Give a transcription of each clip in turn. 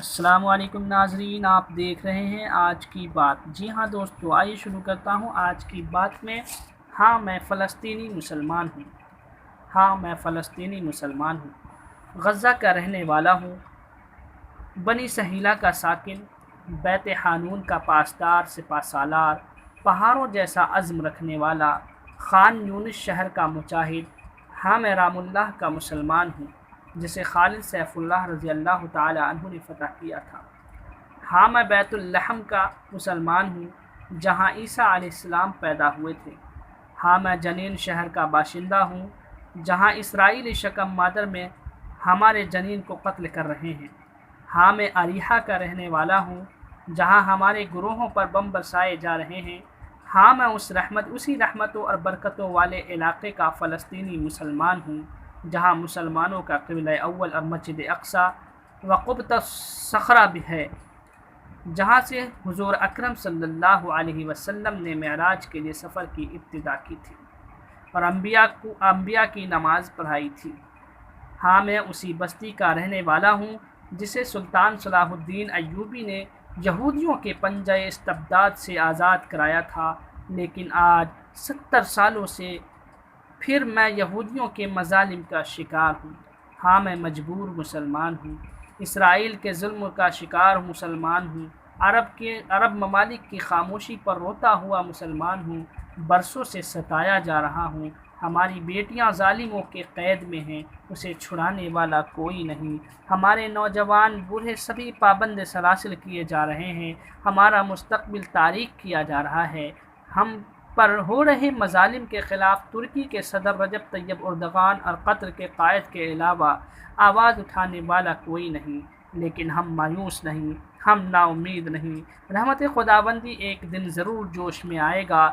السلام علیکم ناظرین، آپ دیکھ رہے ہیں آج کی بات۔ جی ہاں دوستو، آئیے شروع کرتا ہوں آج کی بات میں۔ ہاں میں فلسطینی مسلمان ہوں۔ ہاں میں فلسطینی مسلمان ہوں، غزہ کا رہنے والا ہوں، بنی سہیلہ کا ساکن، بیت حانون کا پاسدار سپہ سالار، پہاڑوں جیسا عزم رکھنے والا، خان یونس شہر کا مجاہد۔ ہاں میں رام اللہ کا مسلمان ہوں، جسے خالد سیف اللہ رضی اللہ تعالی عنہ نے فتح کیا تھا۔ ہاں میں بیت اللحم کا مسلمان ہوں، جہاں عیسیٰ علیہ السلام پیدا ہوئے تھے۔ ہاں میں جنین شہر کا باشندہ ہوں، جہاں اسرائیلی شکم مادر میں ہمارے جنین کو قتل کر رہے ہیں۔ ہاں میں اریحہ کا رہنے والا ہوں، جہاں ہمارے گروہوں پر بم برسائے جا رہے ہیں۔ ہاں میں اسی رحمتوں اور برکتوں والے علاقے کا فلسطینی مسلمان ہوں، جہاں مسلمانوں کا قبلہ اول اور مسجد اقصی و قبۃ صخرہ بھی ہے، جہاں سے حضور اکرم صلی اللہ علیہ وسلم نے معراج کے لیے سفر کی ابتدا کی تھی اور انبیاء کی نماز پڑھائی تھی۔ ہاں میں اسی بستی کا رہنے والا ہوں جسے سلطان صلاح الدین ایوبی نے یہودیوں کے پنجہ استبداد سے آزاد کرایا تھا، لیکن آج 70 سالوں سے پھر میں یہودیوں کے مظالم کا شکار ہوں۔ ہاں میں مجبور مسلمان ہوں، اسرائیل کے ظلم کا شکار مسلمان ہوں، عرب ممالک کی خاموشی پر روتا ہوا مسلمان ہوں، برسوں سے ستایا جا رہا ہوں۔ ہماری بیٹیاں ظالموں کے قید میں ہیں، اسے چھڑانے والا کوئی نہیں۔ ہمارے نوجوان بوڑھے سبھی پابند سلاسل کیے جا رہے ہیں، ہمارا مستقبل تاریک کیا جا رہا ہے۔ ہم پر ہو رہے مظالم کے خلاف ترکی کے صدر رجب طیب اردغان اور قطر کے قائد کے علاوہ آواز اٹھانے والا کوئی نہیں، لیکن ہم مایوس نہیں، ہم نا امید نہیں۔ رحمت خداوندی ایک دن ضرور جوش میں آئے گا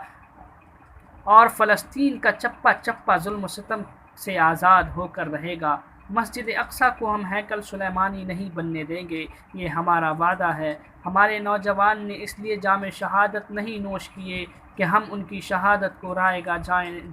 اور فلسطین کا چپا چپا ظلم و ستم سے آزاد ہو کر رہے گا۔ مسجد اقصی کو ہم ہیکل سلیمانی نہیں بننے دیں گے، یہ ہمارا وعدہ ہے۔ ہمارے نوجوان نے اس لیے جام شہادت نہیں نوش کیے کہ ہم ان کی شہادت کو رائے گاہ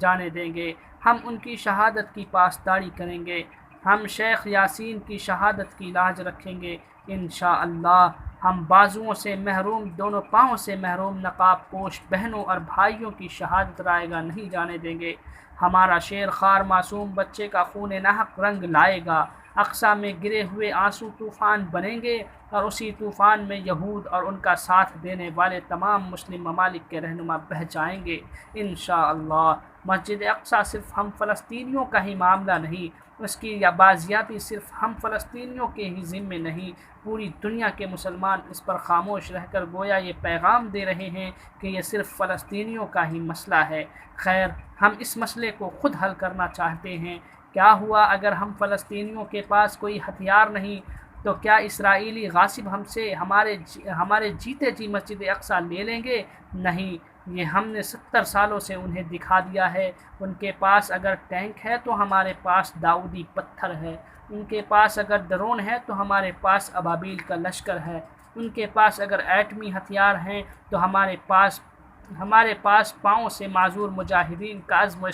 جانے دیں گے، ہم ان کی شہادت کی پاسداری کریں گے، ہم شیخ یاسین کی شہادت کی لاج رکھیں گے انشاءاللہ۔ ہم بازوؤں سے محروم، دونوں پاؤں سے محروم نقاب پوش بہنوں اور بھائیوں کی شہادت رائے گاہ نہیں جانے دیں گے۔ ہمارا شیر خوار معصوم بچے کا خون ناحق رنگ لائے گا۔ اقصی میں گرے ہوئے آنسو طوفان بنیں گے اور اسی طوفان میں یہود اور ان کا ساتھ دینے والے تمام مسلم ممالک کے رہنما بہہ جائیں گے انشاءاللہ۔ مسجد اقصی صرف ہم فلسطینیوں کا ہی معاملہ نہیں، اس کی بازیابی صرف ہم فلسطینیوں کے ہی ذمے نہیں، پوری دنیا کے مسلمان اس پر خاموش رہ کر گویا یہ پیغام دے رہے ہیں کہ یہ صرف فلسطینیوں کا ہی مسئلہ ہے۔ خیر، ہم اس مسئلے کو خود حل کرنا چاہتے ہیں۔ کیا ہوا اگر ہم فلسطینیوں کے پاس کوئی ہتھیار نہیں تو کیا اسرائیلی غاصب ہم سے ہمارے جیتے جی مسجد اقصی لے لیں گے؟ نہیں، یہ ہم نے 70 سالوں سے انہیں دکھا دیا ہے۔ ان کے پاس اگر ٹینک ہے تو ہمارے پاس داؤدی پتھر ہے، ان کے پاس اگر ڈرون ہے تو ہمارے پاس ابابیل کا لشکر ہے، ان کے پاس اگر ایٹمی ہتھیار ہیں تو ہمارے پاس پاؤں سے معذور مجاہدین کا عزم و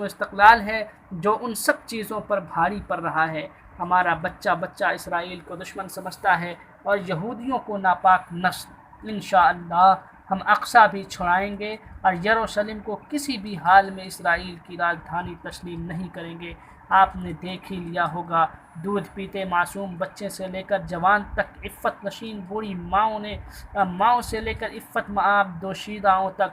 استقلال ہے جو ان سب چیزوں پر بھاری پڑ رہا ہے۔ ہمارا بچہ بچہ اسرائیل کو دشمن سمجھتا ہے اور یہودیوں کو ناپاک نسل۔ انشاءاللہ ہم اقصی بھی چھڑائیں گے اور یروشلم کو کسی بھی حال میں اسرائیل کی راجدھانی تسلیم نہیں کریں گے۔ آپ نے دیکھ ہی لیا ہوگا، دودھ پیتے معصوم بچے سے لے کر جوان تک، عفت نشین بوڑھی ماؤں سے لے کر عفت مآب دوشیزاؤں تک،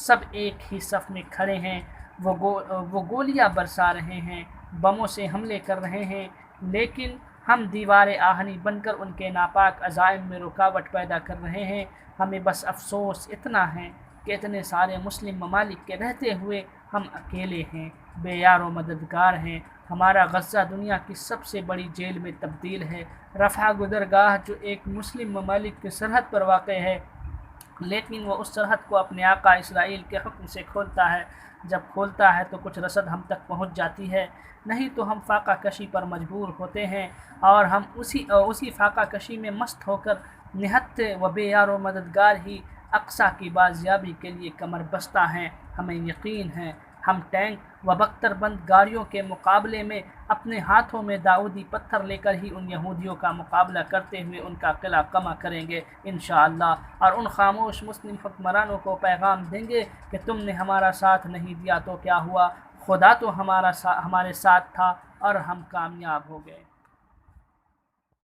سب ایک ہی صف میں کھڑے ہیں۔ وہ گولیاں برسا رہے ہیں، بموں سے حملے کر رہے ہیں، لیکن ہم دیوار آہنی بن کر ان کے ناپاک عزائم میں رکاوٹ پیدا کر رہے ہیں۔ ہمیں بس افسوس اتنا ہے کہ اتنے سارے مسلم ممالک کے رہتے ہوئے ہم اکیلے ہیں، بے یار و مددگار ہیں۔ ہمارا غزہ دنیا کی سب سے بڑی جیل میں تبدیل ہے۔ رفح گزرگاہ جو ایک مسلم ممالک کی سرحد پر واقع ہے، لیکن وہ اس سرحد کو اپنے آقا اسرائیل کے حکم سے کھولتا ہے۔ جب کھولتا ہے تو کچھ رسد ہم تک پہنچ جاتی ہے، نہیں تو ہم فاقہ کشی پر مجبور ہوتے ہیں اور ہم اسی فاقہ کشی میں مست ہو کر نہتے و بے یار و مددگار ہی اقصی کی بازیابی کے لیے کمر بستہ ہیں۔ ہمیں یقین ہے ہم ٹینک و بختر بند گاڑیوں کے مقابلے میں اپنے ہاتھوں میں داؤدی پتھر لے کر ہی ان یہودیوں کا مقابلہ کرتے ہوئے ان کا قلعہ کما کریں گے انشاءاللہ، اور ان خاموش مسلم حکمرانوں کو پیغام دیں گے کہ تم نے ہمارا ساتھ نہیں دیا تو کیا ہوا، خدا تو ہمارے ساتھ تھا اور ہم کامیاب ہو گئے۔